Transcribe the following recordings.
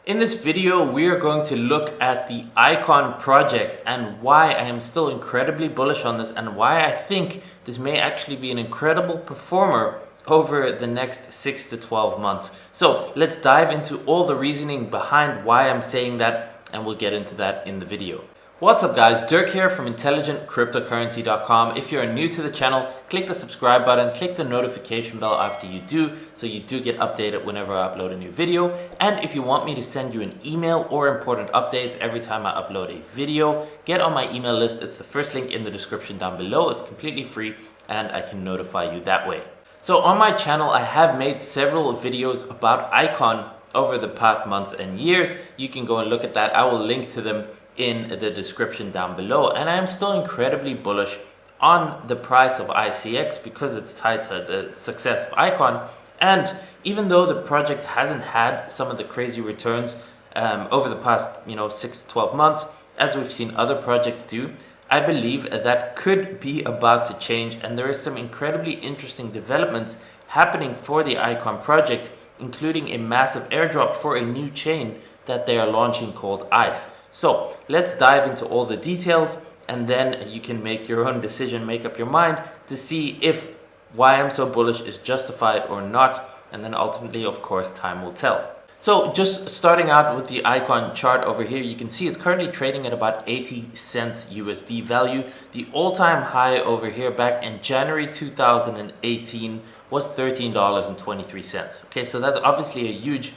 In this video, we are going to look at the ICON project and why I am still incredibly bullish on this and why I think this may actually be an incredible performer over the next 6 to 12 months. So let's dive into all the reasoning behind why I'm saying that, and we'll get into that in the video. What's up guys, Dirk here from IntelligentCryptocurrency.com. If you're new to the channel, click the subscribe button, click the notification bell after you do, so you do get updated whenever I upload a new video. And if you want me to send you an email or important updates every time I upload a video, get on my email list. It's the first link in the description down below. It's completely free and I can notify you that way. So on my channel, I have made several videos about ICON over the past months and years. You can go and look at that. I will link to them in the description down below, and I am still incredibly bullish on the price of ICX because it's tied to the success of ICON. And even though the project hasn't had some of the crazy returns over the past 6 to 12 months, as we've seen other projects do, I believe that could be about to change, and there is some incredibly interesting developments happening for the ICON project, including a massive airdrop for a new chain that they are launching called ICE. So let's dive into all the details, and then you can make your own decision, make up your mind to see if why I'm so bullish is justified or not, and then ultimately, of course, time will tell. So just starting out with the ICON chart over here, you can see it's currently trading at about 80 cents USD value. The all-time high over here back in January 2018 was $13.23. Okay, so that's obviously a huge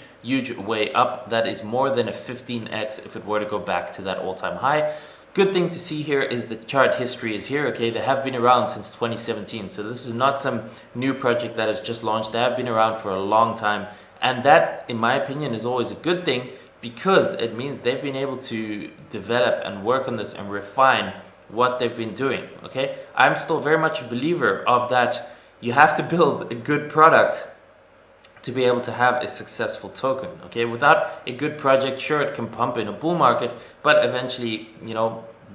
way up. That is more than a 15x if it were to go back to that all-time high. Good thing to see here is the chart history is here. Okay, they have been around since 2017, so this is not some new project that has just launched. They have been around for a long time. And that, in my opinion, is always a good thing because it means they've been able to develop and work on this and refine what they've been doing, okay? I'm still very much a believer of that you have to build a good product to be able to have a successful token, okay? Without a good project, sure, it can pump in a bull market, but eventually,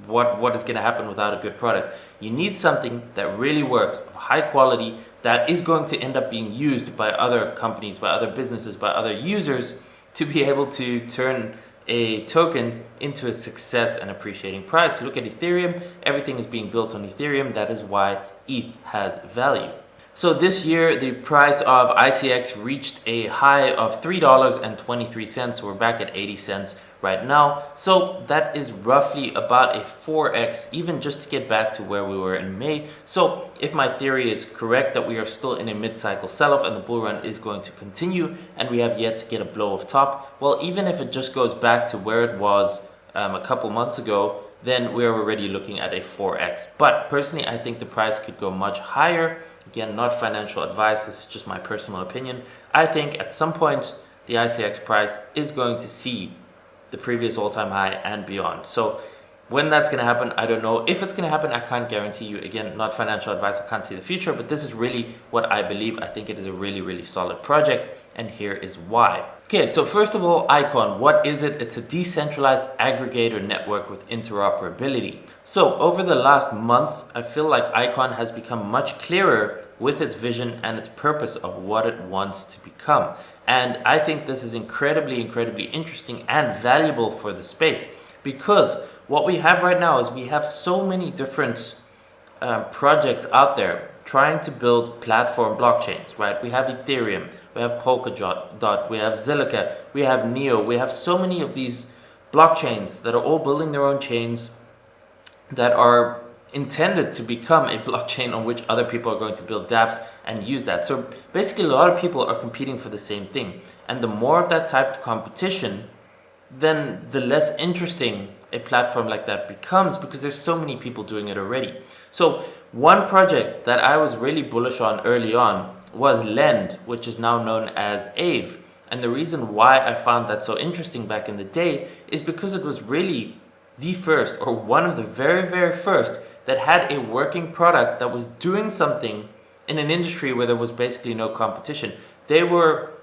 what is going to happen without a good product? You need something that really works, of high quality, that is going to end up being used by other companies, by other businesses, by other users to be able to turn a token into a success and appreciating price. Look at Ethereum. Everything is being built on Ethereum. That is why ETH has value. So this year, the price of ICX reached a high of $3.23. We're back at 80 cents right now. So that is roughly about a 4x, even just to get back to where we were in May. So if my theory is correct that we are still in a mid-cycle sell-off and the bull run is going to continue and we have yet to get a blow of top, well, even if it just goes back to where it was a couple months ago, then we're already looking at a 4x. But personally, I think the price could go much higher. Again, not financial advice, this is just my personal opinion. I think at some point, the ICX price is going to see the previous all-time high and beyond. So when that's going to happen, I don't know. If it's going to happen, I can't guarantee you. Again, not financial advice, I can't see the future, but this is really what I believe. I think it is a really solid project, and here is why. Okay, so first of all, ICON, what is it? It's a decentralized aggregator network with interoperability. So over the last months, I feel like ICON has become much clearer with its vision and its purpose of what it wants to become. And I think this is incredibly interesting and valuable for the space, because what we have right now is we have so many different projects out there trying to build platform blockchains, right? We have Ethereum, we have Polkadot, we have Zilliqa, we have Neo. We have so many of these blockchains that are all building their own chains that are intended to become a blockchain on which other people are going to build dApps and use that. So basically, a lot of people are competing for the same thing. And the more of that type of competition, then the less interesting a platform like that becomes, because there's so many people doing it already. So one project that I was really bullish on early on was Lend, which is now known as Aave. And the reason why I found that so interesting back in the day is because it was really the first, or one of the very first, that had a working product that was doing something in an industry where there was basically no competition. They were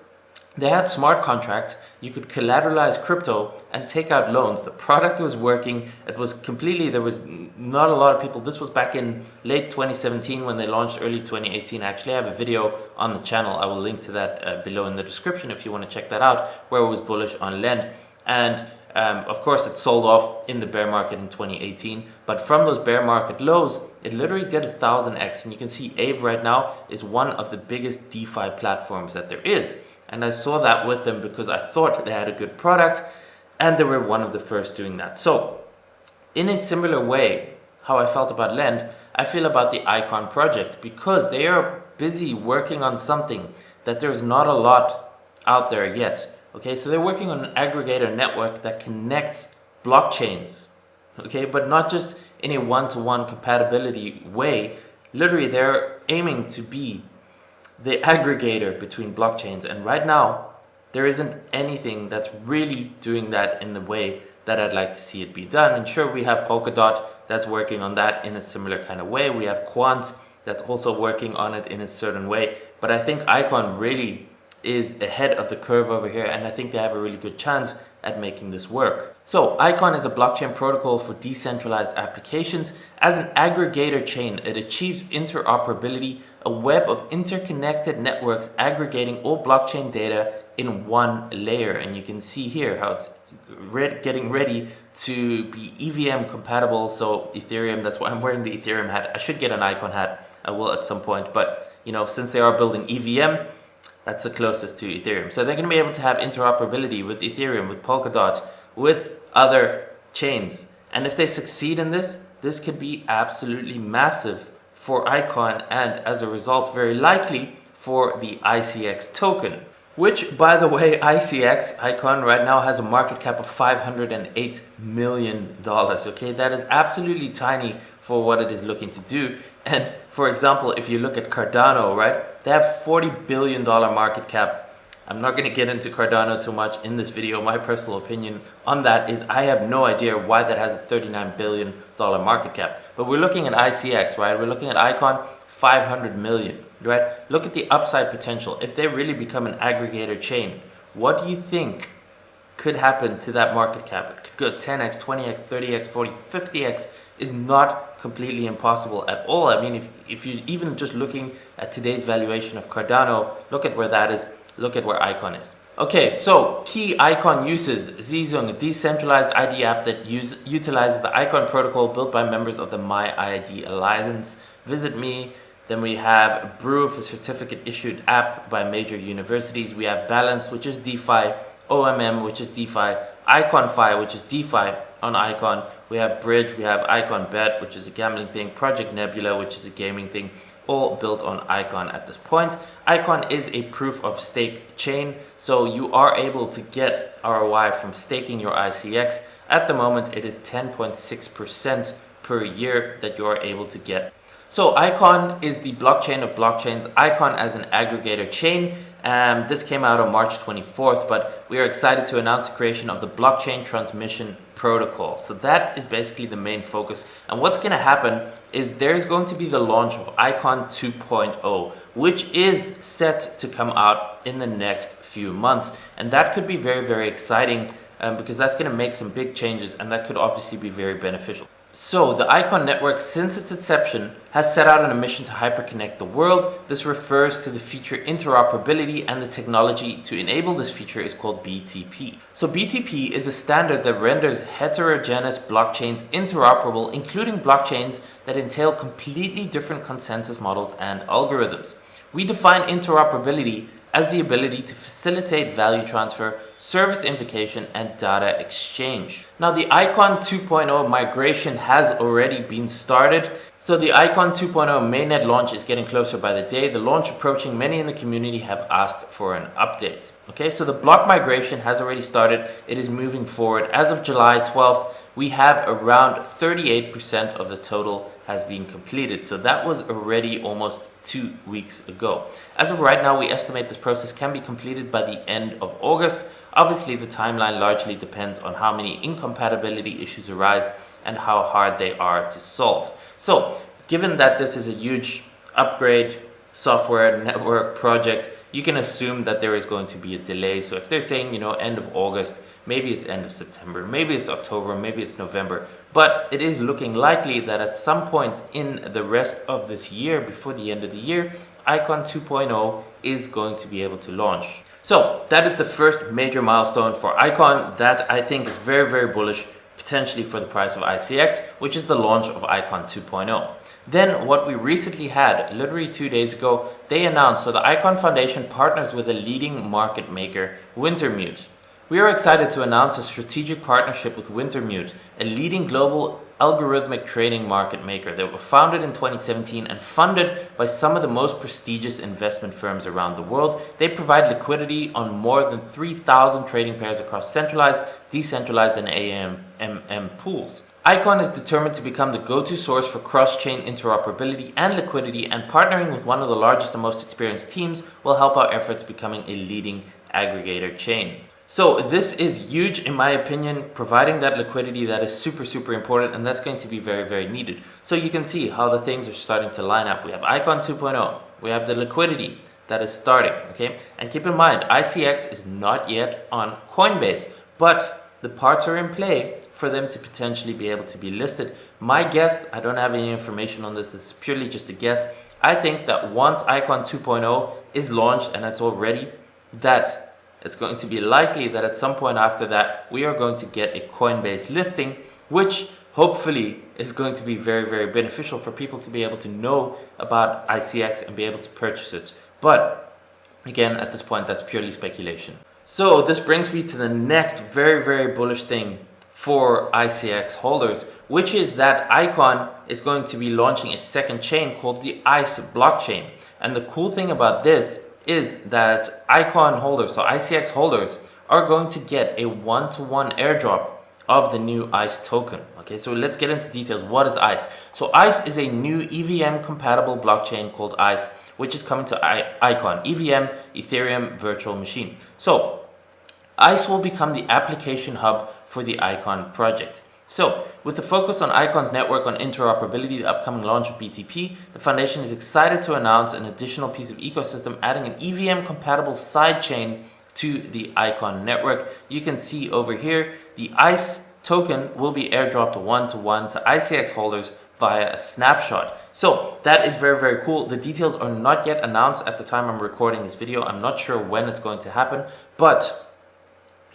They had smart contracts. You could collateralize crypto and take out loans. The product was working. It was completely, there was not a lot of people. This was back in late 2017 when they launched, early 2018. Actually, I have a video on the channel. I will link to that below in the description if you want to check that out, where it was bullish on Lend. And of course, it sold off in the bear market in 2018. But from those bear market lows, it literally did 1000x. And you can see Aave right now is one of the biggest DeFi platforms that there is. And I saw that with them because I thought they had a good product and they were one of the first doing that. So in a similar way, how I felt about Lend, I feel about the ICON project, because they are busy working on something that there's not a lot out there yet. Okay, so they're working on an aggregator network that connects blockchains, okay, but not just in a one-to-one compatibility way. Literally, they're aiming to be the aggregator between blockchains, and right now there isn't anything that's really doing that in the way that I'd like to see it be done. And sure, we have Polkadot that's working on that in a similar kind of way. We have Quant that's also working on it in a certain way, but I think ICON really is ahead of the curve over here, and I think they have a really good chance at making this work. So ICON is a blockchain protocol for decentralized applications. As an aggregator chain, it achieves interoperability, a web of interconnected networks aggregating all blockchain data in one layer. And you can see here how it's getting ready to be EVM compatible. So Ethereum, that's why I'm wearing the Ethereum hat. I should get an ICON hat. I will at some point, but you know, since they are building EVM, that's the closest to Ethereum. So they're going to be able to have interoperability with Ethereum, with Polkadot, with other chains. And if they succeed in this, this could be absolutely massive for ICON, and as a result, very likely for the ICX token. Which, by the way, ICX, ICON, right now has a market cap of $508 million. Okay, that is absolutely tiny for what it is looking to do. And for example, if you look at Cardano, right, they have $40 billion market cap. I'm not going to get into Cardano too much in this video. My personal opinion on that is I have no idea why that has a $39 billion market cap. But we're looking at ICX, right? We're looking at ICON, 500 million, right? Look at the upside potential. If they really become an aggregator chain, what do you think could happen to that market cap? It could go 10x, 20x, 30x, 40, 50x is not completely impossible at all. I mean, if you're even just looking at today's valuation of Cardano, look at where that is, look at where ICON is. Okay, so key ICON uses. Zizung, a decentralized ID app that utilizes the ICON protocol built by members of the MyID Alliance. Visit Me. Then we have Proof, a certificate issued app by major universities. We have Balance, which is DeFi, OMM, which is DeFi, IconFi, which is DeFi on ICON. We have Bridge, we have ICON Bet, which is a gambling thing, Project Nebula, which is a gaming thing, all built on ICON at this point. ICON is a proof of stake chain, so you are able to get ROI from staking your ICX. At the moment, it is 10.6% per year that you are able to get. So ICON is the blockchain of blockchains, ICON as an aggregator chain. This came out on March 24th, but we are excited to announce the creation of the blockchain transmission protocol. So that is basically the main focus. And what's going to happen is there's going to be the launch of ICON 2.0, which is set to come out in the next few months. And that could be very, very exciting because that's going to make some big changes, and that could obviously be very beneficial. So the ICON network, since its inception, has set out on a mission to hyperconnect the world. This refers to the feature interoperability, and the technology to enable this feature is called BTP. So BTP is a standard that renders heterogeneous blockchains interoperable, including blockchains that entail completely different consensus models and algorithms. We define interoperability as the ability to facilitate value transfer, service invocation, and data exchange. Now, the ICON 2.0 migration has already been started. So the ICON 2.0 mainnet launch is getting closer by the day. The launch approaching, many in the community have asked for an update. Okay, so the block migration has already started. It is moving forward. As of July 12th, we have around 38% of the total has been completed. So that was already almost 2 weeks ago. As of right now, we estimate this process can be completed by the end of August. Obviously, the timeline largely depends on how many incompatibility issues arise and how hard they are to solve. So, given that this is a huge upgrade software network project, you can assume that there is going to be a delay. So if they're saying, end of August, maybe it's end of September, maybe it's October, maybe it's November, but it is looking likely that at some point in the rest of this year, before the end of the year, ICON 2.0 is going to be able to launch. So that is the first major milestone for ICON that I think is very, very bullish, potentially for the price of ICX, which is the launch of ICON 2.0. Then what we recently had, literally 2 days ago, they announced, so the ICON Foundation partners with a leading market maker, Wintermute. We are excited to announce a strategic partnership with Wintermute, a leading global algorithmic trading market maker that were founded in 2017 and funded by some of the most prestigious investment firms around the world. They provide liquidity on more than 3,000 trading pairs across centralized, decentralized, and AMM pools. ICON is determined to become the go-to source for cross-chain interoperability and liquidity, and partnering with one of the largest and most experienced teams will help our efforts becoming a leading aggregator chain. So this is huge in my opinion, providing that liquidity that is super, super important, and that's going to be very, very needed. So you can see how the things are starting to line up. We have ICON 2.0, we have the liquidity that is starting, okay? And keep in mind, ICX is not yet on Coinbase, but the parts are in play for them to potentially be able to be listed. My guess, I don't have any information on this, it's purely just a guess. I think that once ICON 2.0 is launched and it's all ready, that it's going to be likely that at some point after that, we are going to get a Coinbase listing, which hopefully is going to be very, very beneficial for people to be able to know about ICX and be able to purchase it. But again, at this point, that's purely speculation. So this brings me to the next very, very bullish thing for ICX holders, which is that ICON is going to be launching a second chain called the ICE blockchain. And the cool thing about this is that ICON holders, so ICX holders, are going to get a one-to-one airdrop of the new ICE token. Okay, so let's get into details. What is ICE? So ICE is a new EVM compatible blockchain called ICE, which is coming to ICON, EVM, Ethereum Virtual Machine. So ICE will become the application hub for the ICON project. So, with the focus on ICON's network on interoperability, the upcoming launch of BTP, the foundation is excited to announce an additional piece of ecosystem, adding an EVM-compatible sidechain to the ICON network. You can see over here, the ICE token will be airdropped one-to-one to ICX holders via a snapshot. So that is very, very cool. The details are not yet announced at the time I'm recording this video. I'm not sure when it's going to happen, but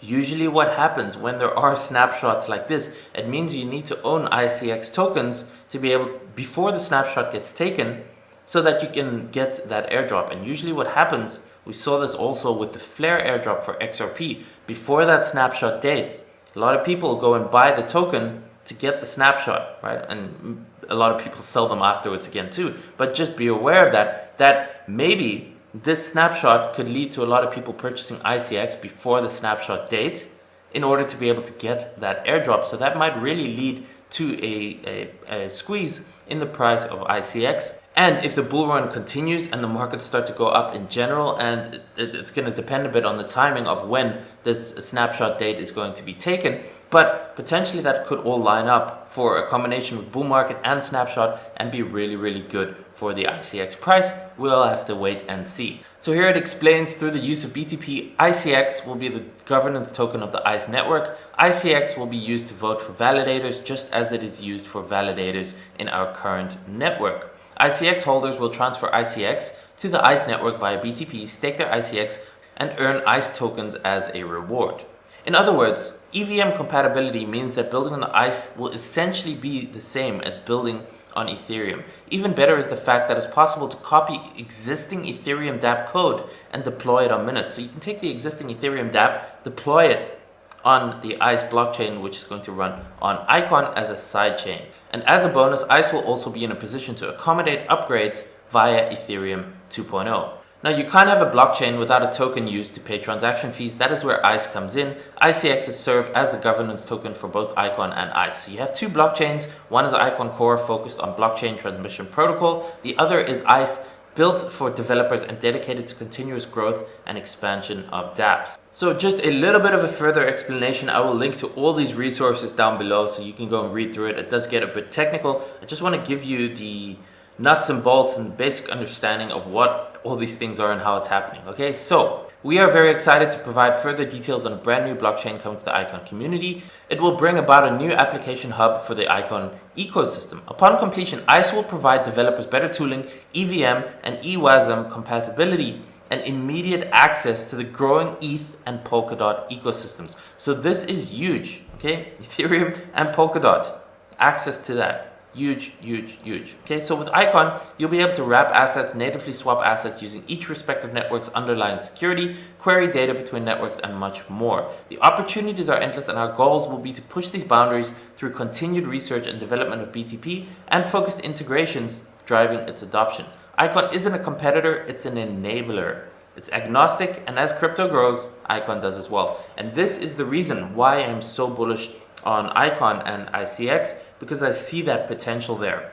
usually what happens when there are snapshots like this, it means you need to own ICX tokens to be able, before the snapshot gets taken, so that you can get that airdrop. And usually what happens, we saw this also with the Flare airdrop for XRP, before that snapshot date, a lot of people go and buy the token to get the snapshot, right? And a lot of people sell them afterwards again too. But just be aware of that maybe this snapshot could lead to a lot of people purchasing ICX before the snapshot date in order to be able to get that airdrop. So that might really lead to a squeeze in the price of ICX. And if the bull run continues and the markets start to go up in general, and it's going to depend a bit on the timing of when this snapshot date is going to be taken, but potentially that could all line up for a combination with bull market and snapshot and be really, really good for the ICX price. We'll have to wait and see. So here it explains, through the use of BTP, ICX will be the governance token of the ICE network. ICX will be used to vote for validators, just as it is used for validators in our current network. ICX holders will transfer ICX to the ICE network via BTP, stake their ICX, and earn ICE tokens as a reward. In other words, EVM compatibility means that building on the ICE will essentially be the same as building on Ethereum. Even better is the fact that it's possible to copy existing Ethereum dApp code and deploy it on minutes. So you can take the existing Ethereum dApp, deploy it on the ICE blockchain, which is going to run on ICON as a sidechain. And as a bonus, ICE will also be in a position to accommodate upgrades via Ethereum 2.0. Now, you can't have a blockchain without a token used to pay transaction fees. That is where ICE comes in. ICX is served as the governance token for both ICON and ICE. So you have two blockchains. One is ICON Core, focused on blockchain transmission protocol. The other is ICE, built for developers and dedicated to continuous growth and expansion of dApps. So just a little bit of a further explanation. I will link to all these resources down below so you can go and read through it. It does get a bit technical. I just want to give you the nuts and bolts and basic understanding of what all these things are and how it's happening. Okay, so we are very excited to provide further details on a brand new blockchain coming to the ICON community. It will bring about a new application hub for the ICON ecosystem. Upon completion, ICE will provide developers better tooling, EVM and EWASM compatibility, and immediate access to the growing ETH and Polkadot ecosystems. So this is huge, okay? Ethereum and Polkadot, access to that. Huge, huge, huge. Okay, so with ICON, you'll be able to wrap assets, natively swap assets using each respective network's underlying security, query data between networks, and much more. The opportunities are endless, and our goals will be to push these boundaries through continued research and development of BTP and focused integrations driving its adoption. ICON isn't a competitor, it's an enabler. It's agnostic, and as crypto grows, ICON does as well. And this is the reason why I'm so bullish on ICON and ICX, because I see that potential there.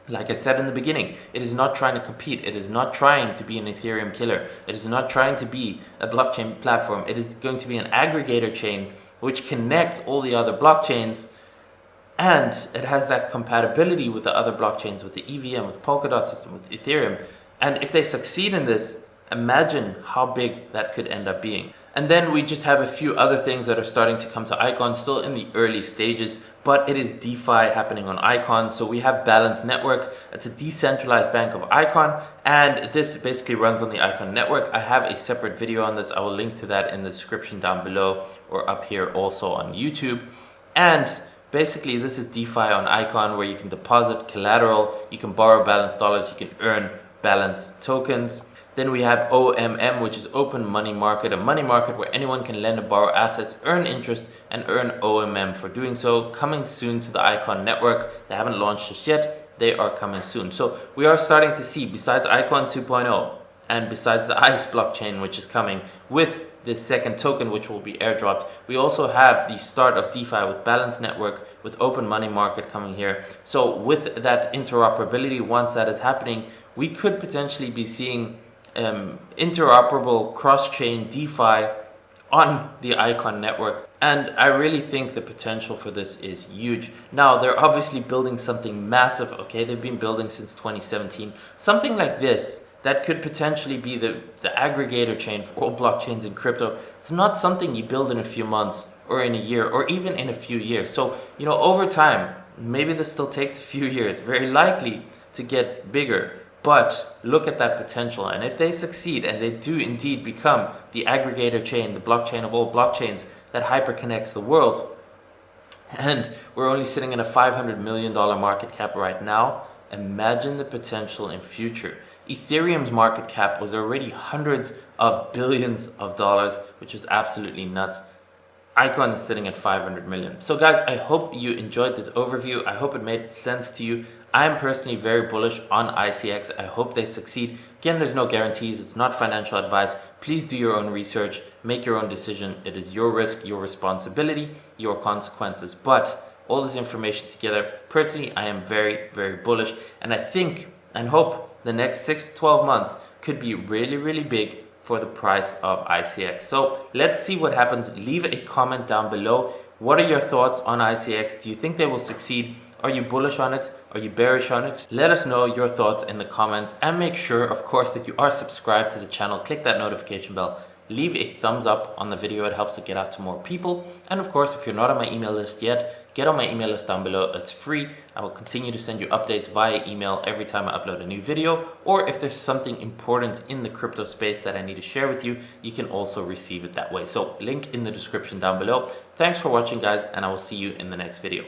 Like I said in the beginning, it is not trying to compete. It is not trying to be an Ethereum killer. It is not trying to be a blockchain platform. It is going to be an aggregator chain which connects all the other blockchains, and it has that compatibility with the other blockchains, with the EVM, with Polkadot system, with Ethereum. And if they succeed in this, imagine how big that could end up being. And then we just have a few other things that are starting to come to ICON, still in the early stages, but it is DeFi happening on ICON. So we have Balance Network. It's a decentralized bank of ICON, and this basically runs on the ICON network. I have a separate video on this. I will link to that in the description down below or up here also on YouTube. And basically this is DeFi on ICON, where you can deposit collateral, you can borrow Balance dollars, you can earn Balance tokens. Then we have OMM, which is Open Money Market, a money market where anyone can lend and borrow assets, earn interest, and earn OMM for doing so. Coming soon to the ICON network. They haven't launched just yet. They are coming soon. So we are starting to see, besides ICON 2.0 and besides the ICE blockchain, which is coming with this second token, which will be airdropped, we also have the start of DeFi with Balance Network, with Open Money Market coming here. So with that interoperability, once that is happening, we could potentially be seeing interoperable cross-chain DeFi on the ICON network, and I really think the potential for this is huge. Now, they're obviously building something massive, okay? They've been building since 2017. Something like this that could potentially be the aggregator chain for all blockchains in crypto. It's not something you build in a few months or in a year or even in a few years. So, you know, over time, maybe this still takes a few years, very likely to get bigger. But look at that potential, and if they succeed and they do indeed become the aggregator chain, the blockchain of all blockchains that hyperconnects the world, and we're only sitting in a $500 million market cap right now, imagine the potential in future. Ethereum's market cap was already hundreds of billions of dollars, which is absolutely nuts. ICON is sitting at 500 million. So guys, I hope you enjoyed this overview. I hope it made sense to you. I'm personally very bullish on ICX. I hope they succeed. Again, there's no guarantees. It's not financial advice. Please do your own research. Make your own decision. It is your risk, your responsibility, your consequences. But all this information together, personally, I am very, very bullish. And I think and hope the next 6 to 12 months could be really, really big for the price of ICX. So let's see what happens. Leave a comment down below. What are your thoughts on ICX? Do you think they will succeed? Are you bullish on it? Are you bearish on it? Let us know your thoughts in the comments, and make sure, of course, that you are subscribed to the channel. Click that notification bell. Leave a thumbs up on the video. It helps it get out to more people. And of course, if you're not on my email list yet, get on my email list down below. It's free. I will continue to send you updates via email every time I upload a new video. Or if there's something important in the crypto space that I need to share with you, you can also receive it that way. So link in the description down below. Thanks for watching, guys, and I will see you in the next video.